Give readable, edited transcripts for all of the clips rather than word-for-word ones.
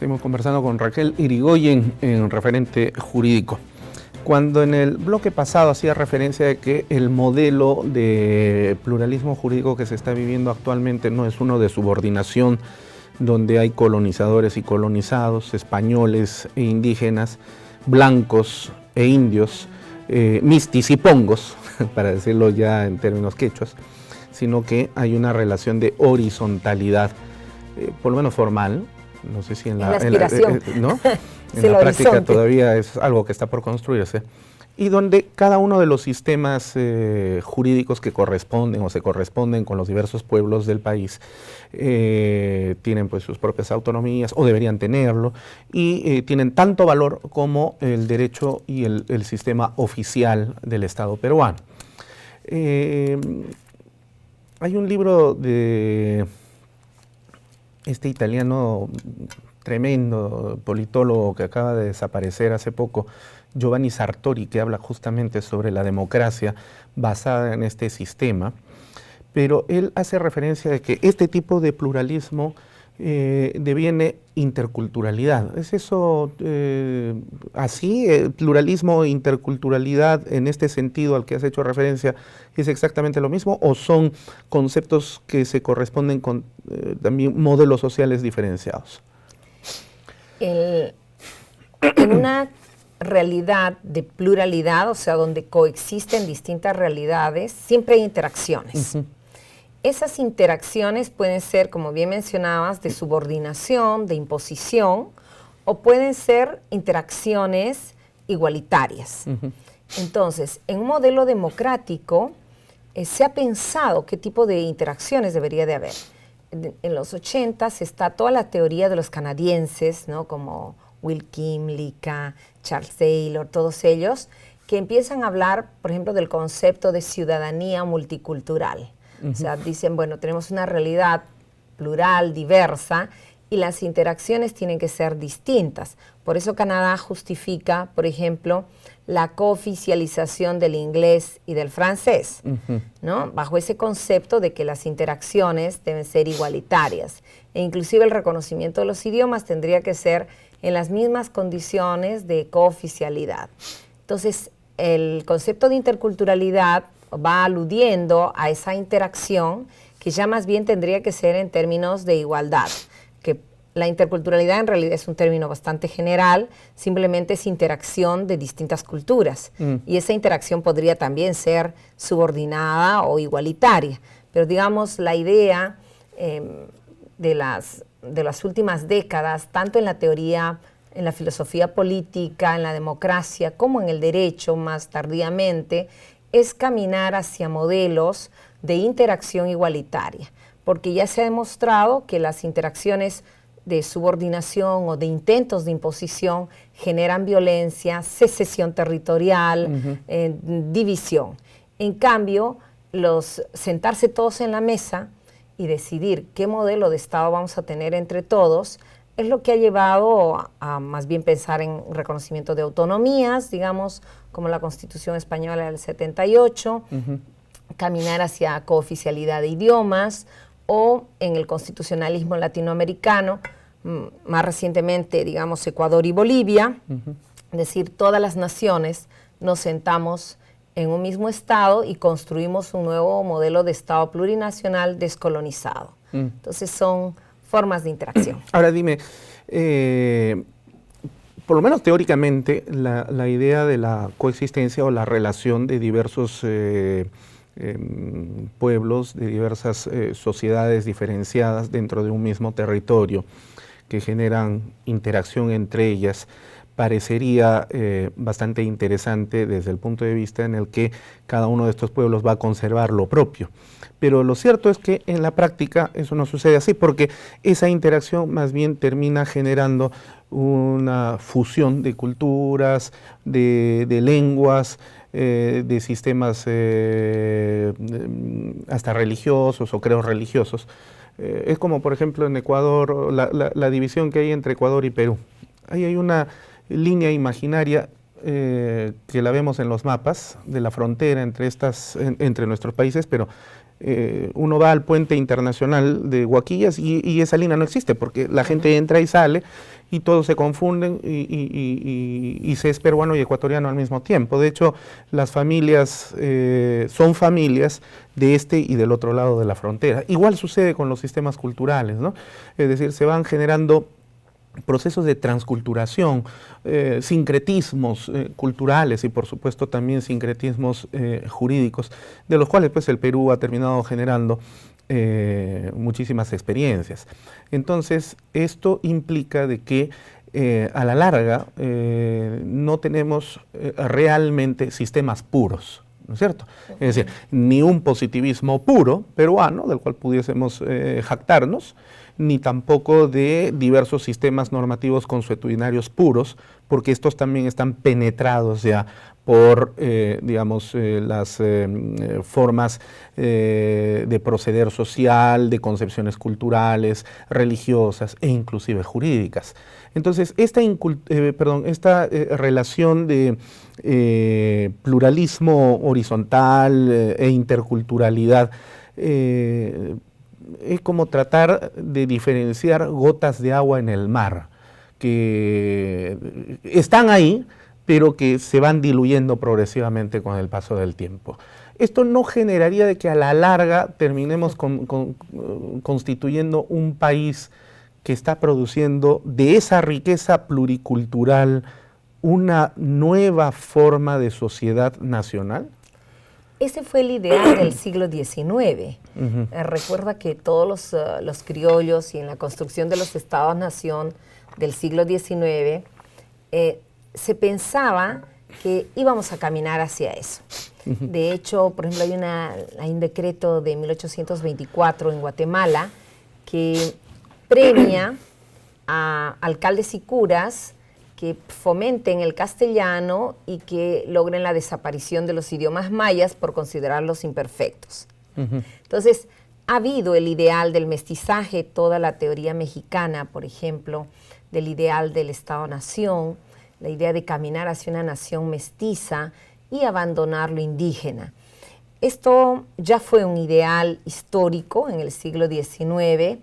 Seguimos conversando con Raquel Irigoyen en Referente Jurídico. Cuando en el bloque pasado hacía referencia de que el modelo de pluralismo jurídico que se está viviendo actualmente no es uno de subordinación, donde hay colonizadores y colonizados, españoles e indígenas, blancos e indios, mistis y pongos, para decirlo ya en términos quechuas, sino que hay una relación de horizontalidad, por lo menos formal. No sé si en la aspiración. ¿no? Sí, en la práctica horizonte. todavía es algo que está por construirse, y donde cada uno de los sistemas jurídicos que corresponden o se corresponden con los diversos pueblos del país tienen pues sus propias autonomías o deberían tenerlo, y tienen tanto valor como el derecho y el sistema oficial del Estado peruano. Hay un libro de este italiano tremendo, politólogo que acaba de desaparecer hace poco, Giovanni Sartori, que habla justamente sobre la democracia basada en este sistema, pero él hace referencia de que este tipo de pluralismo deviene interculturalidad. ¿Es eso así? ¿Pluralismo e interculturalidad en este sentido al que has hecho referencia es exactamente lo mismo, o son conceptos que se corresponden con también modelos sociales diferenciados? En una realidad de pluralidad, o sea, donde coexisten distintas realidades, siempre hay interacciones. Esas interacciones pueden ser, como bien mencionabas, de subordinación, de imposición, o pueden ser interacciones igualitarias. Entonces, en un modelo democrático se ha pensado qué tipo de interacciones debería de haber. En los 80s está toda la teoría de los canadienses, ¿no? Como Will Kimlicka, Charles Taylor, todos ellos, que empiezan a hablar, por ejemplo, del concepto de ciudadanía multicultural. O sea, dicen, bueno, tenemos una realidad plural, diversa, y las interacciones tienen que ser distintas. Por eso Canadá justifica, por ejemplo, la cooficialización del inglés y del francés, ¿no? Bajo ese concepto de que las interacciones deben ser igualitarias. E inclusive el reconocimiento de los idiomas tendría que ser en las mismas condiciones de cooficialidad. Entonces, el concepto de interculturalidad va aludiendo a esa interacción que ya más bien tendría que ser en términos de igualdad, que la interculturalidad en realidad es un término bastante general, simplemente es interacción de distintas culturas, y esa interacción podría también ser subordinada o igualitaria, pero digamos la idea de las últimas décadas, tanto en la teoría, en la filosofía política, en la democracia, como en el derecho más tardíamente, es caminar hacia modelos de interacción igualitaria, porque ya se ha demostrado que las interacciones de subordinación o de intentos de imposición generan violencia, secesión territorial, división. En cambio, sentarse todos en la mesa y decidir qué modelo de Estado vamos a tener entre todos es lo que ha llevado a más bien pensar en reconocimiento de autonomías, digamos, como la Constitución Española del 78, caminar hacia cooficialidad de idiomas, o en el constitucionalismo latinoamericano, más recientemente, digamos, Ecuador y Bolivia, es decir, todas las naciones nos sentamos en un mismo Estado y construimos un nuevo modelo de Estado plurinacional descolonizado. Entonces son formas de interacción. Ahora dime, por lo menos teóricamente, la idea de la coexistencia o la relación de diversos pueblos, de diversas sociedades diferenciadas dentro de un mismo territorio, que generan interacción entre ellas, parecería bastante interesante desde el punto de vista en el que cada uno de estos pueblos va a conservar lo propio. Pero lo cierto es que en la práctica eso no sucede así, porque esa interacción más bien termina generando una fusión de culturas, de lenguas, de sistemas hasta religiosos o creos religiosos. Es como, por ejemplo, en Ecuador, la división que hay entre Ecuador y Perú. Ahí hay una línea imaginaria que la vemos en los mapas de la frontera entre nuestros países, pero uno va al puente internacional de Huaquillas y esa línea no existe, porque la gente entra y sale y todos se confunden y se es peruano y ecuatoriano al mismo tiempo. De hecho, las familias son familias de este y del otro lado de la frontera. Igual sucede con los sistemas culturales, ¿no? Es decir, se van generando procesos de transculturación, sincretismos culturales y por supuesto también sincretismos jurídicos, de los cuales pues el Perú ha terminado generando muchísimas experiencias. Entonces, esto implica de que a la larga no tenemos realmente sistemas puros, ¿no es cierto? Es decir, ni un positivismo puro peruano, del cual pudiésemos jactarnos, ni tampoco de diversos sistemas normativos consuetudinarios puros, porque estos también están penetrados ya por, digamos, las formas de proceder social, de concepciones culturales, religiosas e inclusive jurídicas. Entonces, esta relación de pluralismo horizontal e interculturalidad es como tratar de diferenciar gotas de agua en el mar, que están ahí, pero que se van diluyendo progresivamente con el paso del tiempo. Esto no generaría de que a la larga terminemos constituyendo un país que está produciendo de esa riqueza pluricultural una nueva forma de sociedad nacional. Ese fue el ideal del siglo XIX. Recuerda que todos los criollos y en la construcción de los estados-nación del siglo XIX se pensaba que íbamos a caminar hacia eso. De hecho, por ejemplo, hay un decreto de 1824 en Guatemala que premia a alcaldes y curas que fomenten el castellano y que logren la desaparición de los idiomas mayas por considerarlos imperfectos. Entonces, ha habido el ideal del mestizaje, toda la teoría mexicana, por ejemplo, del ideal del Estado-nación, la idea de caminar hacia una nación mestiza y abandonar lo indígena. Esto ya fue un ideal histórico en el siglo XIX,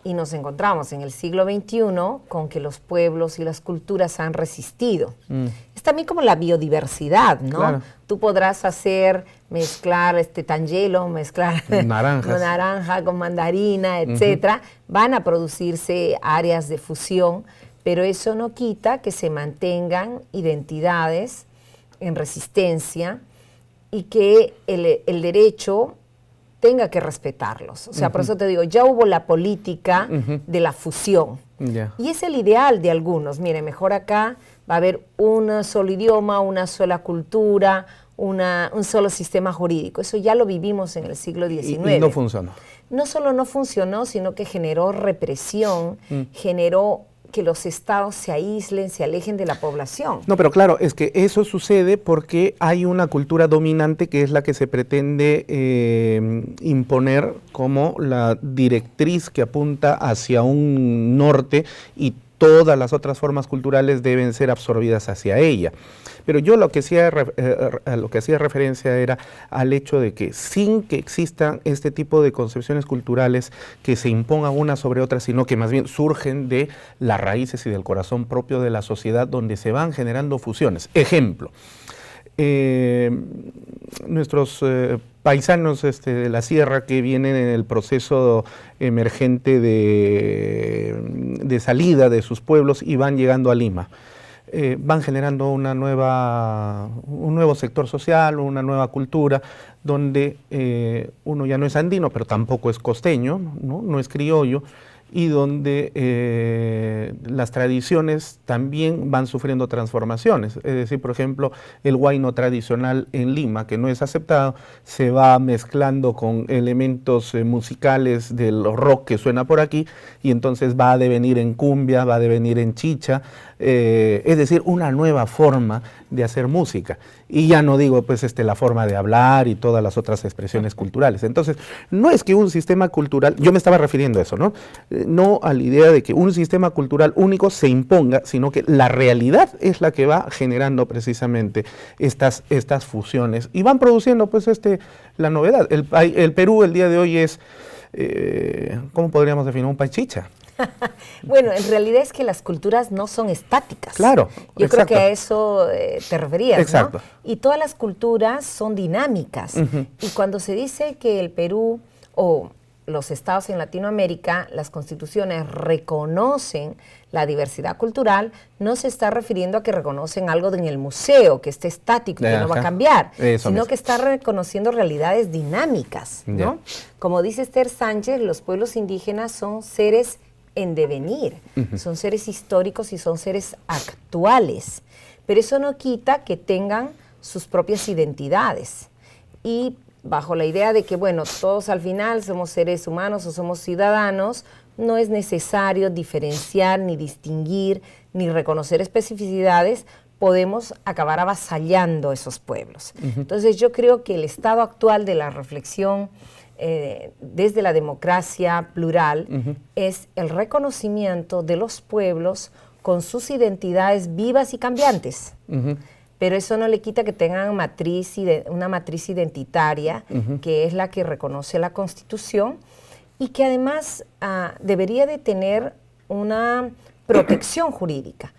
y nos encontramos en el siglo XXI con que los pueblos y las culturas han resistido. Es también como la biodiversidad, ¿no? Claro. Tú podrás mezclar tangelo, mezclar naranja con mandarina, etcétera. Van a producirse áreas de fusión, pero eso no quita que se mantengan identidades en resistencia y que el derecho tenga que respetarlos. O sea, por eso te digo, ya hubo la política de la fusión. Y es el ideal de algunos. Mire, mejor acá va a haber un solo idioma, una sola cultura, un solo sistema jurídico. Eso ya lo vivimos en el siglo XIX. Y no funcionó. No solo no funcionó, sino que generó represión, generó que los estados se aíslen, se alejen de la población. No, pero claro, es que eso sucede porque hay una cultura dominante que es la que se pretende imponer como la directriz que apunta hacia un norte y todas las otras formas culturales deben ser absorbidas hacia ella. Pero yo lo que hacía referencia era al hecho de que sin que existan este tipo de concepciones culturales que se impongan unas sobre otras, sino que más bien surgen de las raíces y del corazón propio de la sociedad donde se van generando fusiones. Ejemplo, nuestros paisanos de la sierra que vienen en el proceso emergente de salida de sus pueblos y van llegando a Lima. Van generando un nuevo sector social, una nueva cultura, donde uno ya no es andino, pero tampoco es costeño, no es criollo, y donde las tradiciones también van sufriendo transformaciones. Es decir, por ejemplo, el huayno tradicional en Lima, que no es aceptado, se va mezclando con elementos musicales del rock que suena por aquí, y entonces va a devenir en cumbia, va a devenir en chicha, es decir, una nueva forma de hacer música. Y ya no digo pues la forma de hablar y todas las otras expresiones culturales. Entonces, no es que un sistema cultural, yo me estaba refiriendo a eso, ¿no? No a la idea de que un sistema cultural único se imponga, sino que la realidad es la que va generando precisamente estas fusiones y van produciendo pues la novedad. El Perú el día de hoy es, ¿cómo podríamos definir? Un país chicha. Bueno, en realidad es que las culturas no son estáticas. Claro, yo exacto. creo que a eso te referías, exacto. ¿no? Y todas las culturas son dinámicas. Y cuando se dice que el Perú o los estados en Latinoamérica, las constituciones reconocen la diversidad cultural, no se está refiriendo a que reconocen algo en el museo, que esté estático, que no va a cambiar, sino que está reconociendo realidades dinámicas, ¿no? Como dice Esther Sánchez, los pueblos indígenas son seres en devenir, son seres históricos y son seres actuales, pero eso no quita que tengan sus propias identidades y bajo la idea de que, bueno, todos al final somos seres humanos o somos ciudadanos, no es necesario diferenciar, ni distinguir, ni reconocer especificidades, podemos acabar avasallando esos pueblos. Entonces yo creo que el estado actual de la reflexión desde la democracia plural es el reconocimiento de los pueblos con sus identidades vivas y cambiantes. Pero eso no le quita que tengan una matriz identitaria, que es la que reconoce la Constitución, y que además debería de tener una protección jurídica.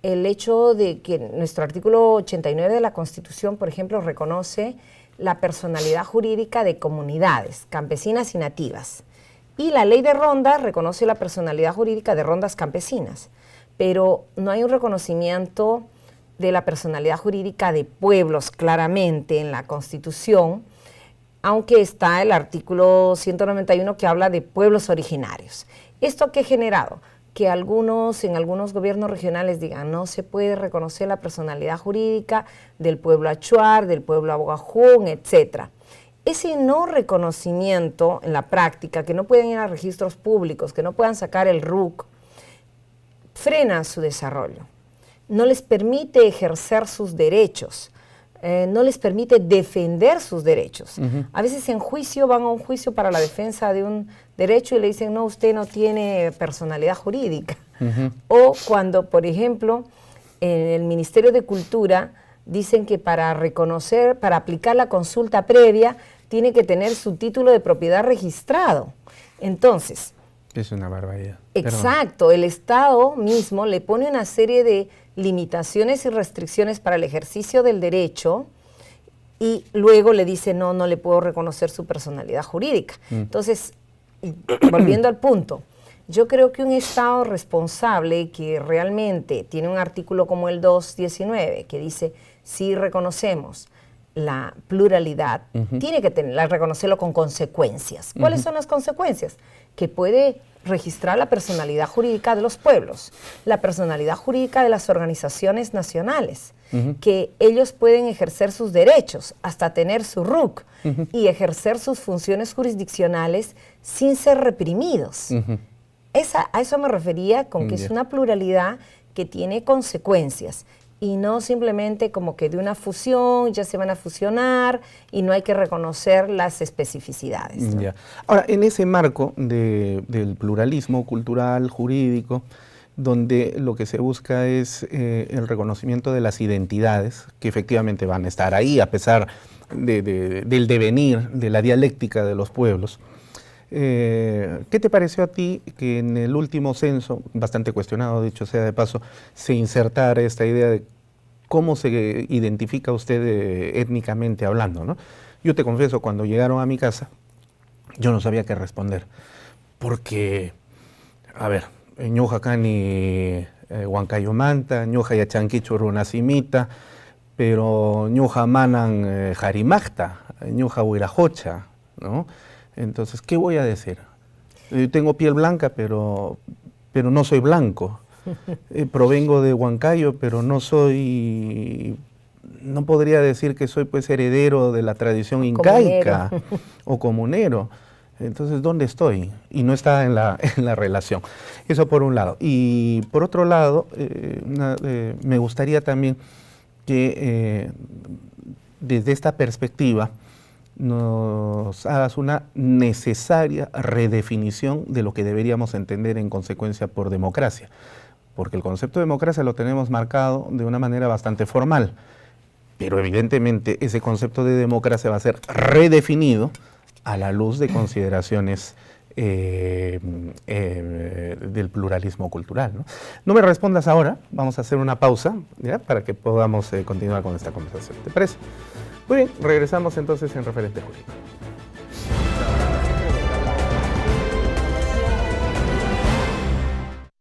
El hecho de que nuestro artículo 89 de la Constitución, por ejemplo, reconoce la personalidad jurídica de comunidades campesinas y nativas. Y la ley de rondas reconoce la personalidad jurídica de rondas campesinas, pero no hay un reconocimiento de la personalidad jurídica de pueblos claramente en la Constitución, aunque está el artículo 191 que habla de pueblos originarios. ¿Esto qué ha generado? Que en algunos gobiernos regionales digan, no se puede reconocer la personalidad jurídica del pueblo achuar, del pueblo abogajún, etc. Ese no reconocimiento en la práctica, que no pueden ir a registros públicos, que no puedan sacar el RUC, frena su desarrollo. No les permite ejercer sus derechos, no les permite defender sus derechos. A veces en juicio van a un juicio para la defensa de un derecho y le dicen, no, usted no tiene personalidad jurídica. O cuando, por ejemplo, en el Ministerio de Cultura dicen que para aplicar la consulta previa, tiene que tener su título de propiedad registrado. Entonces, es una barbaridad. Exacto, el Estado mismo le pone una serie de limitaciones y restricciones para el ejercicio del derecho y luego le dice, no le puedo reconocer su personalidad jurídica. Entonces, volviendo al punto, yo creo que un Estado responsable que realmente tiene un artículo como el 219 que dice, si reconocemos la pluralidad, tiene que reconocerlo con consecuencias. ¿Cuáles son las consecuencias? Que puede registrar la personalidad jurídica de los pueblos, la personalidad jurídica de las organizaciones nacionales, que ellos pueden ejercer sus derechos, hasta tener su RUC, y ejercer sus funciones jurisdiccionales sin ser reprimidos. A eso me refería con que es una pluralidad que tiene consecuencias, y no simplemente como que de una fusión ya se van a fusionar y no hay que reconocer las especificidades, ¿no? Ahora, en ese marco del pluralismo cultural, jurídico, donde lo que se busca es el reconocimiento de las identidades, que efectivamente van a estar ahí a pesar del devenir, de la dialéctica de los pueblos, ¿qué te pareció a ti que en el último censo, bastante cuestionado dicho sea de paso, se insertara esta idea de cómo se identifica usted étnicamente hablando, ¿no? Yo te confieso, cuando llegaron a mi casa, yo no sabía qué responder, porque, a ver, ñuja cani Huancayo Manta, ñuja Yachanquichu Runacimita, pero ñuja manan Jarimacta, ñuja Huirajocha, ¿no? Entonces, ¿qué voy a decir? Yo tengo piel blanca, pero no soy blanco. Provengo de Huancayo, pero no podría decir que soy pues heredero de la tradición incaica o comunero. Entonces, ¿dónde estoy? Y no está en la relación. Eso por un lado. Y por otro lado, me gustaría también que desde esta perspectiva nos hagas una necesaria redefinición de lo que deberíamos entender en consecuencia por democracia. Porque el concepto de democracia lo tenemos marcado de una manera bastante formal, pero evidentemente ese concepto de democracia va a ser redefinido a la luz de consideraciones del pluralismo cultural, ¿no? No me respondas ahora, vamos a hacer una pausa, ¿ya?, para que podamos continuar con esta conversación. ¿Te parece? Muy bien, regresamos entonces en Referente Jurídico.